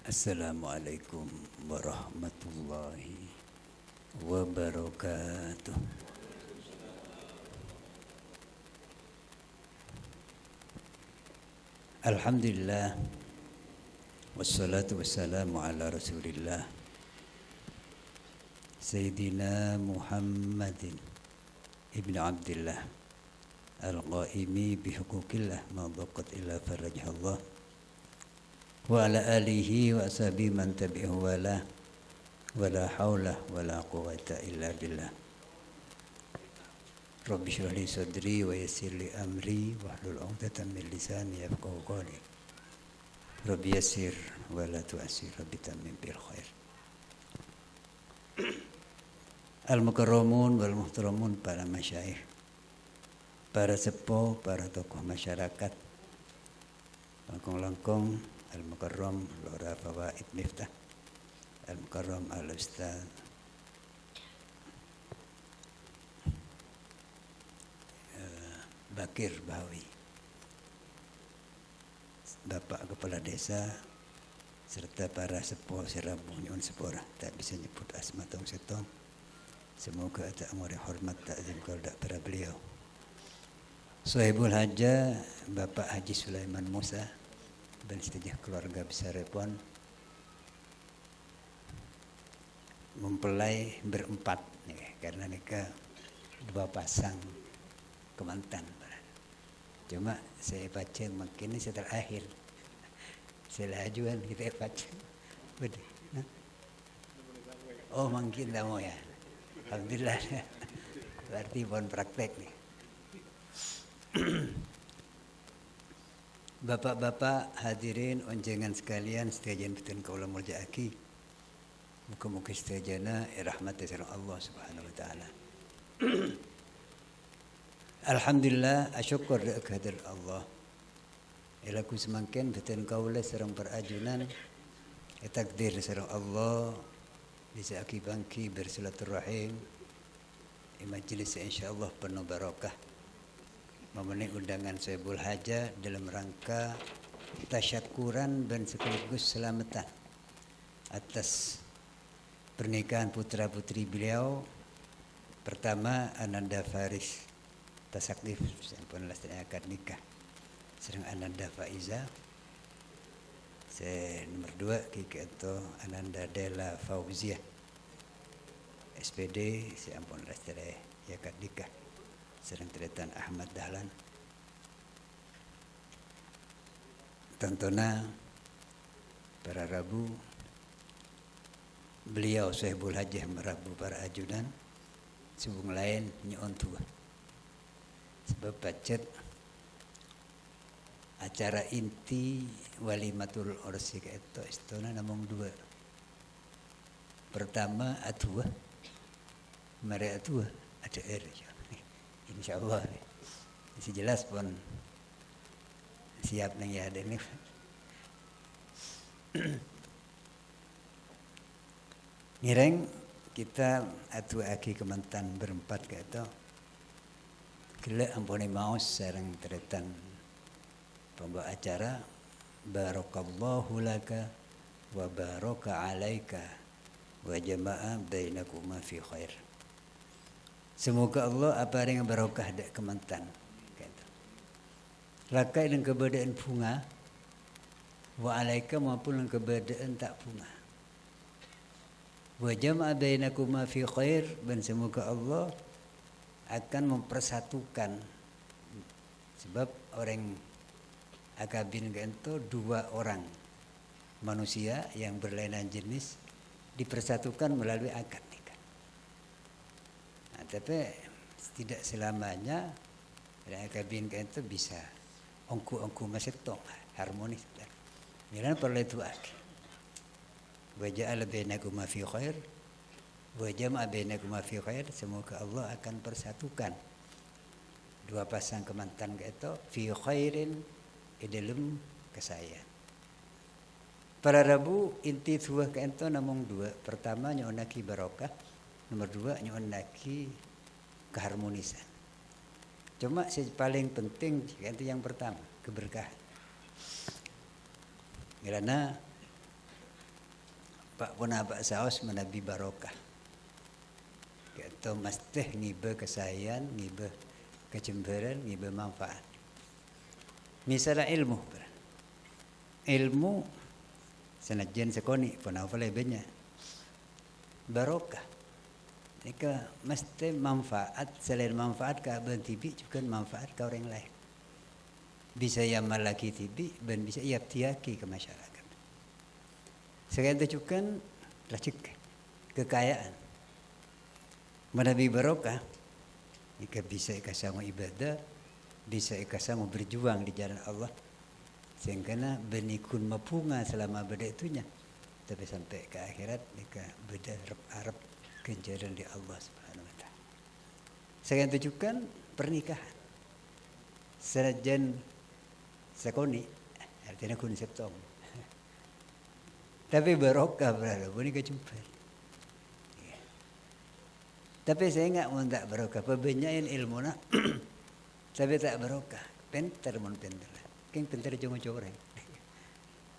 Assalamualaikum warahmatullahi wabarakatuh. Alhamdulillah wassalatu wassalamu ala Rasulillah Sayyidina Muhammadin ibn Abdillah al-qaimi bihuquqillah ma dhaqat illa farajhallah wa ala alihi wa ashabihi man tabi'ahu wala wala haula wala quwwata illa billah. Rabbi shrah li sadri wa yassir li amri wahlul 'uqdatam min lisani yafqahu qawli. Rabbi yassir wa la tu'assir, Rabbi tammim bil khair. Al-mukarramun wal muhtaramun, para masyayikh, para sepuh, para tokoh masyarakat, langkung-langkung Al-Mukarram Lora Fawaid Miftah, Al-Mukarram Al-Ustaz Bakir Bahawi, Bapak Kepala Desa, serta para sepuh serabuh nyuwun sepura, tak bisa nyebut asma tong setong. Semoga tak amuri hormat takzim kepada para beliau. Sohibul Haja Bapak Haji Sulaiman Musa dan setujah keluarga besar pun mempelai berempat nih, karena nikah dua pasang kemantan. Cuma saya baca makin ini setelah akhir saya ajuan kita baca betul. Oh mungkin tak mau ya. Alhamdulillah. Berarti pun praktek nih. Bapak-bapak hadirin onjengan sekalian, setiajan betul kaula muljaaki. Muka-muka setiajana rahmati sareng Allah Subhanahu wa taala. Alhamdulillah asyukur kehadir Allah. Ilaku semakin betul kaula sareng perajunan takdir sareng Allah bisa akibangki bersilaturahim majlis insyaallah penuh barakah. Memenuhi undangan Sohibul Haja dalam rangka tasyakuran dan sekaligus selamatan atas pernikahan putra-putri beliau. Pertama Ananda Faris Tasaktif, sampun lastri akad nikah, serang Ananda Faiza. Nomor 2 Kiki Eto Ananda Dela Fauzia SPD, sampun lastri akad nikah, serang Tretan Ahmad Dahlan. Tentunya para rabu beliau Sohibul Hajah merabu para ajudan subung lain nyuwun tua. Sebab pacet acara inti walimatul ursi itu istana namung 2. Pertama atua, mari atua ada insyaallah. Isi jelas pun siap nang ya ada ni. Nireng kita atua aki kemantan berempat ke itu. Kila ampuni maus sareng teretan pembawa acara. Barakallahu laka wa baraka alaika wa jama'a bainakuma fi khair. Semoga Allah apa yang barokah dak kemantan. Laka dengan keberadaan bunga, wa alaika maupun dengan keberadaan tak bunga. Wa jama'a bainakuma fi khair, dan semoga Allah akan mempersatukan. Sebab orang akabin itu 2 orang manusia yang berlainan jenis dipersatukan melalui akad nikah. Nah, tapi tidak selamanya akabin itu bisa ongku masetong harmonis. Miran perlu itu akad. Wa ja'ala bainakuma fi khair wa jama'a bainakuma fi khair, semoga Allah akan persatukan 2 pasang kemantan itu fi khairin dalam kesayangan. Para rabu inti tuah ke ento namung 2. Pertama nyonaki barokah, nomor 2 nyonaki keharmonisan. Cuma paling penting itu yang pertama, keberkahan. Karena Pak puna pak saos menabi barokah. Kita mesti ngibe kesayan, ngibe kecemburan, ngibe manfaat. Misalnya ilmu senajan sekoni puna apa lebihnya barokah. Nika mesti manfaat selain manfaat ke abang tibi juga manfaat ke orang lain. Bisa yang malaki tibi dan bisa ia tiaki ke masyarakat. Sekarang itu juga lacik kekayaan. Menabi barokah, jika bisa ikasamu ibadah, bisa ikasamu berjuang di jalan Allah. Sehingga benikun mapunga selama beda itunya. Tapi sampai ke akhirat, jika beda harap kenjaran di Allah Subhanahu Wa Taala. Sekarang itu juga pernikahan. Senajan sakoni, artinya konsep tong. Tapi barokah berada, boleh kejumpa. Ya. Tapi saya enggak mau tak barokah, perbanyakin ilmu nak, tapi tak barokah. Pintar mon pintar, keng pintar cuma coreng.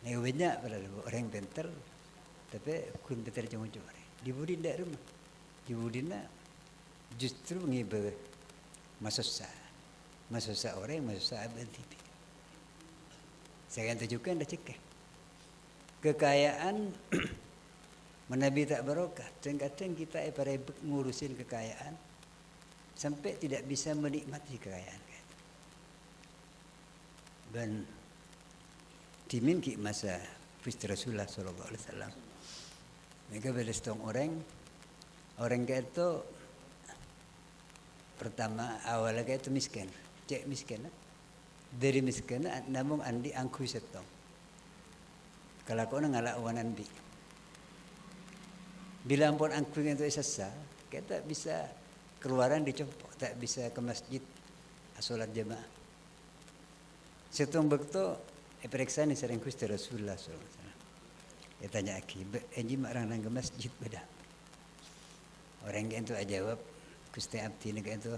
Nih banyak berada orang pintar, tapi kun pintar cuma coreng. Di budi tidak rumah, di budi nak justru ngibe masusa orang masusa abang tibi. Saya kan tunjukkan dah cekeh. Kekayaan menabi tak barokah. Kadang-kadang kita pada ngurusin kekayaan sampai tidak bisa menikmati kekayaan. Dan timin ki masa Gusti Rasulullah sallallahu alaihi wasallam. Mereka berestong orang itu pertama awalnya itu miskin, cek miskin. Dari miskin namun andi angku setong. Kalau kau ngalak wanan bi, bila ampun angku yang tu sesa, kita bisa keluaran dicopot, tak bisa ke masjid, solat jemaah. Setong bekto, periksa ni sering Gusti Rasulullah SAW. Dia tanya aki, enji marang nang ke masjid beda. Orang yang tu jawab, Gusti Abdi ni itu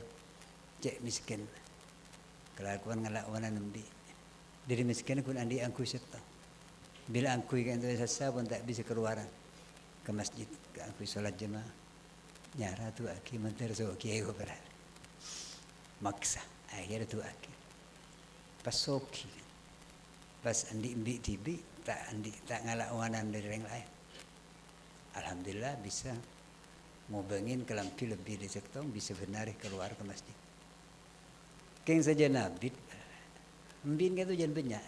cek miskin. Kelakuan ngalak wanan bi, dari miskin kun andi angku setong. Bila angkui kan itu sasa pun tak bisa keluaran ke masjid, ke angkui solat jemaah. Nyara tu aki mentar so kiai berat. Maksa akhir tu aki. Pas soki, pas andi imbi tibi tak ngalak wanan dari orang lain. Alhamdulillah bisa ngobengin kelampi lebih di sektong bisa benar keluar ke masjid. Keng saja nabit, mbin kan tu jangan banyak.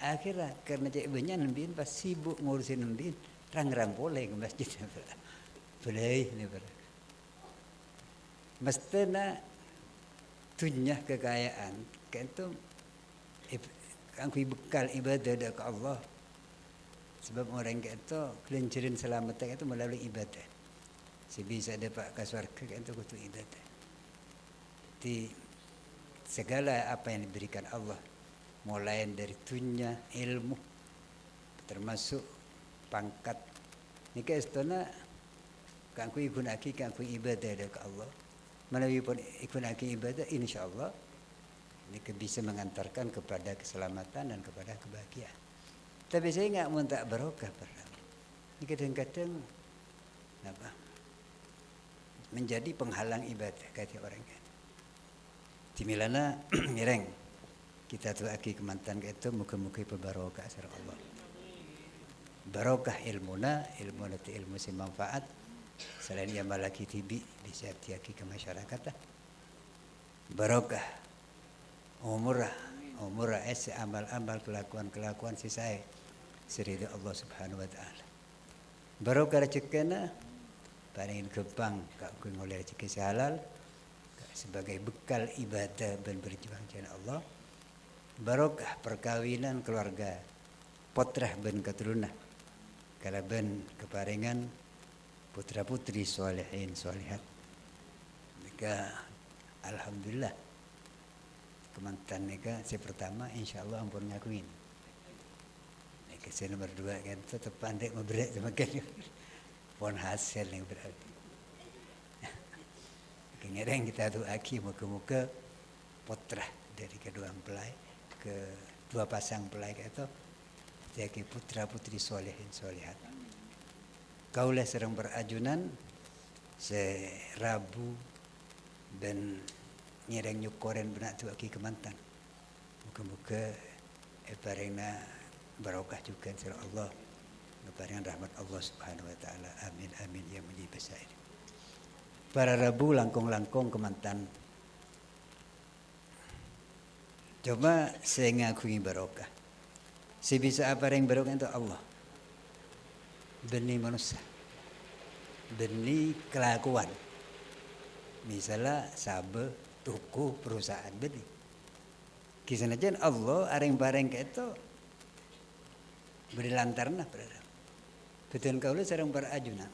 Akhirnya karena cek banyak nembin pas sibuk ngurusin nembin rang boleh ke masjid boleh ni ber. Mestinya tunyah kekayaan kan tu angkui bekal ibadah ke Allah. Sebab orang itu kelencerin selamat itu melalui ibadah. Sebisa dapat ke surga kan tu kutu ibadah. Di segala apa yang diberikan Allah mulai dari tunya ilmu termasuk pangkat nika istana kangku igunaki kangku ibadah ke Allah melalui pun igunaki ibadah insyaallah nika bisa mengantarkan kepada keselamatan dan kepada kebahagiaan. Tapi saya enggak mau tak barokah pernah. Ini kadang-kadang apa menjadi penghalang ibadah kata orang kan. Timilana mireng kita tu aki kemantan itu muka-muka berbarokah asal Allah. Barokah ilmuna tu ilmu si manfaat. Selain ia malaki tibi bisa tiaki ke masyarakat. Barokah umurah amal-amal kelakuan sisai serida Allah Subhanahu Wa Taala. Barokah rezekina paling kebang kau ngoleh rezeki halal sebagai bekal ibadah dan berjuang jalan Allah. Barokah perkawinan keluarga putra ben keturunan kalau ben keparingan putra putri solehin solehat mereka alhamdulillah kemantan mereka si pertama insyaallah ampun ngakuin mereka si nomor 2 kan tetap pandai memberi semakin pun hasil yang berarti kengereng kita tu aki muka-muka putra dari kedua mempelai ke dua pasang pelai itu jadi putra putri solehin solehat. Kaulah serang berajunan serabu dan nyereng nyukoren benak tu aki kemantan. Muka-muka parengna barokah juga insya Allah. Ngeparingan rahmat Allah Subhanahu wa taala. Amin amin ya mujib sair. Para rabu langkong-langkong kemantan. Coba saya ngakui barokah. Si bisa apa yang barokah itu Allah. Benih manusia. Benih kelakuan. Misalnya sabe, tuku, perusahaan benih. Kisah aja Allah areng bareng ke itu berlantarna berada. Betul kau lu sarang berajuna.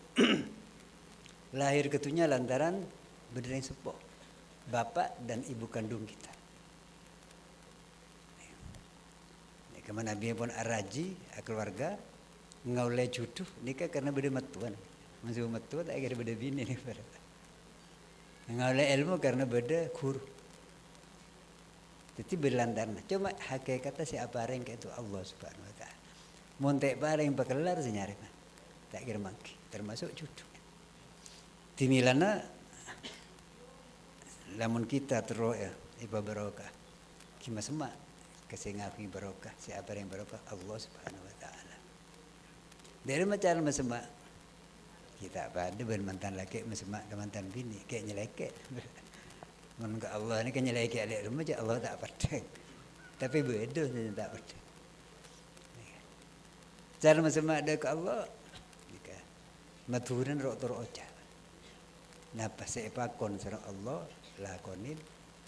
Lahir ketunya lantaran berdering sepo. Bapak dan ibu kandung kita. Kemana Nabi pun araji keluarga ngaulai juduh nikah karena beda matuan. Masih matuan akhirnya beda bini nih pada. Ngaulai ilmu karena beda guru. Jadi berlantaran. Cuma hakikatnya siapa yang itu Allah Subhanahu wa taala. Montek bareng bakelar senyari. Tak kira mangki termasuk juduh. Timilana lamun kita terus ya iba barokah. Kima semak kesengaki barokah siapa yang barokah Allah Subhanahu wa taala. Dari macam semak kita pada bermantan laki semak mantan bini kayak nyeleke. Mun ke Allah ni kan nyeleke alik rumah Allah tak pada. Tapi beda saja tak pada. Cara semak ada ke Allah maturan rok-rok oca. Napa saya pakon sareng Allah lakonin,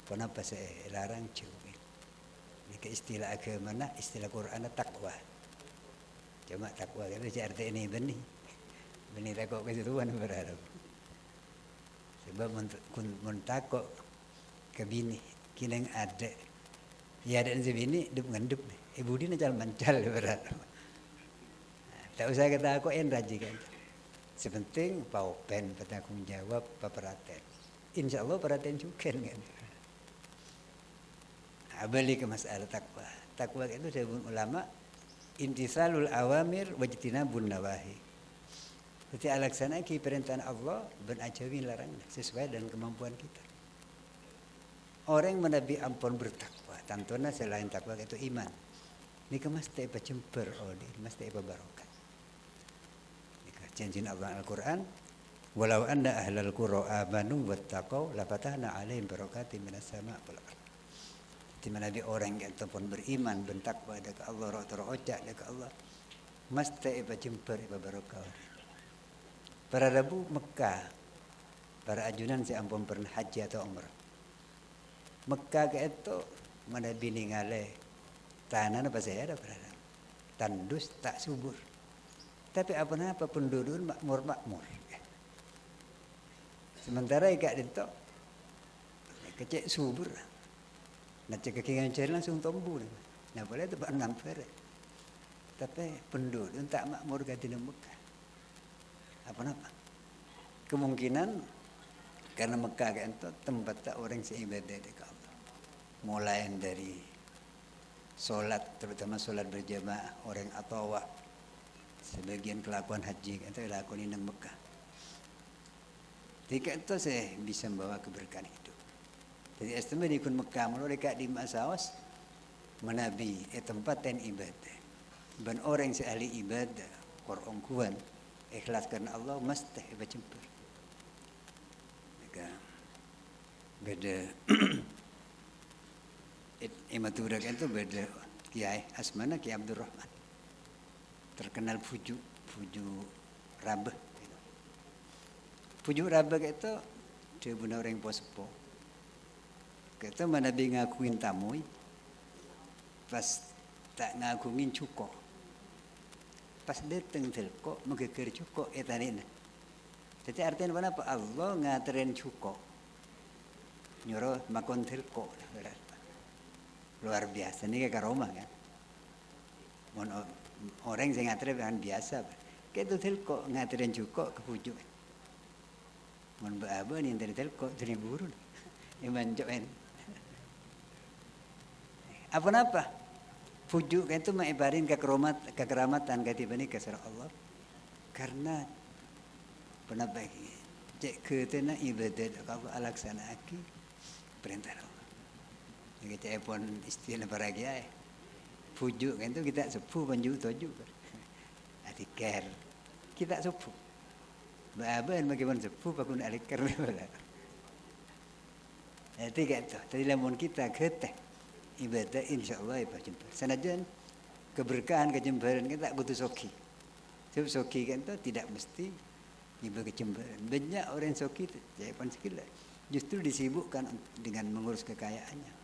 kenapa saya larang jauhin. Ini istilah agama mana? Istilah Quran takwa. Cuma takwa itu arti ini benih. Benih takwa keseruan berharap. Sebab mentakok ke bini, kineng ada. Ya ada sebini dep ngendep. Ibu dia jalan mancal berharap. Tak usah kata aku raji kan. Sepenting paupen bertanggung jawab perhatian. Insya Allah perhatian juga kan. Balik ke masalah takwa. Takwa itu dari ulama intisalul awamir wajtinabun nawahi. Jadi alaksanakan perintah Allah benajawi larang sesuai dengan kemampuan kita. Orang menabi ampun bertakwa. Tentunya selain takwa itu iman. Ini mesti apa jemper mesti apa barokah. Janjin Allah Al-Quran walau anna ahlal qura amanu wattaqau lafatahna alaihim barakatim minas sama' wal ardh. Di mana di orang yang ataupun beriman bertakwa dekat Allah roh-roh-oca dekat Allah mesti iba jemper iba barokah. Para rabu Mekah para ajunan si ampun pernah haji atau umrah. Mekah ke itu mana bini ngale tanah apa saya ada berada tandus tak subur. Tapi apa-apa penduduk makmur. Sementara ikat itu kecek subur. Nak cek kekingan cari langsung tumbuh. Nah boleh tu pak namper. Tapi penduduk tak makmur kat di Mekah. Apa-apa. Kemungkinan karena Mekah itu tempat tak orang seibadah dekat Allah. Mulai dari solat, terutama solat berjamaah orang atau sebagian kelakuan haji itu lakukan di Mekah. Jika itu saya bisa membawa keberkahan hidup. Jadi estimasi di Mekah malu dekat di Masawas menabi tempat dan ibadah. Dan orang yang ahli ibadah, Quran kuan, ikhlas karena Allah mesti berjemput. Maka beda imaturah itu beda Kiai Asmana Kiai Abdurrahman. Terkenal Puju Rabah. Puju Rabah itu dia benar orang posepo. Kita mana bi ngakuin tamui, pas tak ngakuin cuko. Pas dateng telko, menggeger cuko etanina. Jadi artinya apa? Allah ngaterin cuko. Nyuruh makon telko. Luar biasa ini kayak Roma kan. Orang yang ngaterin kan biasa. Kayak itu telko ngaterin cuko ke puju. Mun baaba ni dari telko dari burun. Iman joen. Apa-apa? Pujuk kan itu mengibarin kekeramatan katibani kasar Allah. Karena pernah bagi cek ketena ibadat kalau alaksana aki perintah Allah. Jadi cek pun istilah baragia. Pujuk kan itu kita sepuh panju toju. Ati care kita sepuh. Baaban bagaimana sepuh pakun alikar wala. Jadi gitu. Tadi lamun kita keteh ibadah insyaallah ibadah jembar. Sanajan keberkahan kejembaran kita butuh soki. Sebab soki kan itu tidak mesti ibadah kejembaran. Banyak orang soki jawaban sekila justru disibukkan dengan mengurus kekayaannya.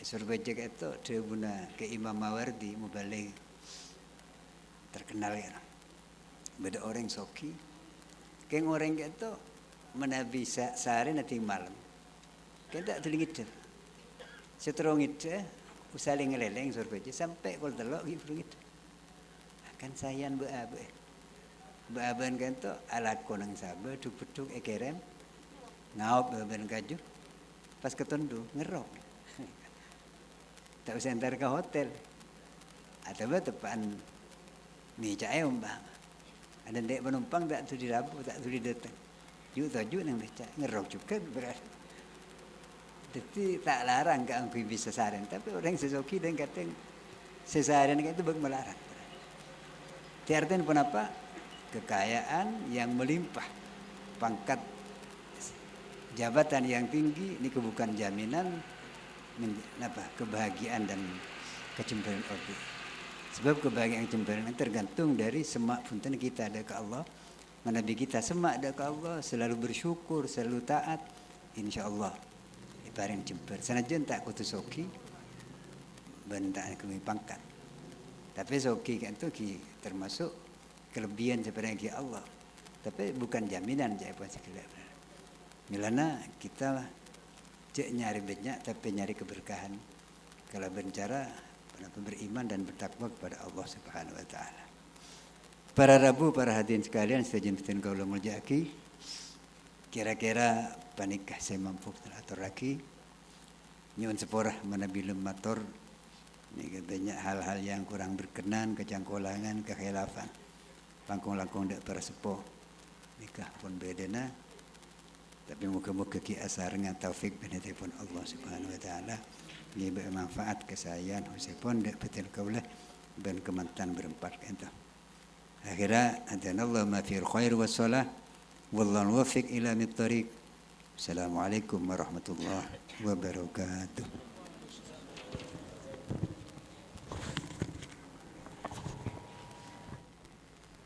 Surga jaga itu dia guna ke Imam Mawardi mubalik terkenal ya. Beda orang soki. Keng orang itu menabi sehari nanti malam. Kita telingit. Seterong itu usaling ngeleleng surga sampai kol telok gitu. Akan sayan beaban kan to alat konang sabar dupeduk ekerem ngaup beaban kaju pas ketundu ngerok. Tak usah antar ke hotel. Atau tepaan meja umpang. Ada dek penumpang tak tu dirabu, tak tu datang. Yuk tajuk nang beca ngerok juga berarti. Jadi tak larang ke angku bisa saran, tapi orang sesoki dan kata sesaran itu bag melarang. Artinya kenapa? Kekayaan yang melimpah, pangkat jabatan yang tinggi ini bukan jaminan kebahagiaan dan kecemburuan objek. Sebab kebahagiaan kecemburuan tergantung dari semak punten kita ada ke Allah. Nabi kita semak ada ke Allah, selalu bersyukur, selalu taat, insyaallah. Ibarat jember. Sanajan tak kutu soki, bentak kami pangkat. Tapi soki kan itu termasuk kelebihan sebenarnya Allah. Tapi bukan jaminan jawaban segala. Milana kita cek nyari banyak tapi nyari keberkahan. Kalau berbicara beriman dan bertakwa kepada Allah Subhanahu Wa Taala. Para Rabu, para hadirin sekalian, saya jemputin kaulah muljaki. Kira-kira panikah saya mampu teratur lagi. Nyuwun seporah manabilum matur. Ini banyak hal-hal yang kurang berkenan, kecangkolangan, kekhilafan. Langkung-langkung dak para sepuh. Nikah pun bedana. Tapi muka-muka ki asar dengan taufik benedipun Allah Subhanahu Wa Taala. Ini bermanfaat kesayangan usipun dak betul kaulah ben kemantan berempat itu. Akhirnya adanallahu ma fi khair wassalah. Wallahu muwaffiq ila mit-thariq. Assalamualaikum warahmatullahi wabarakatuh.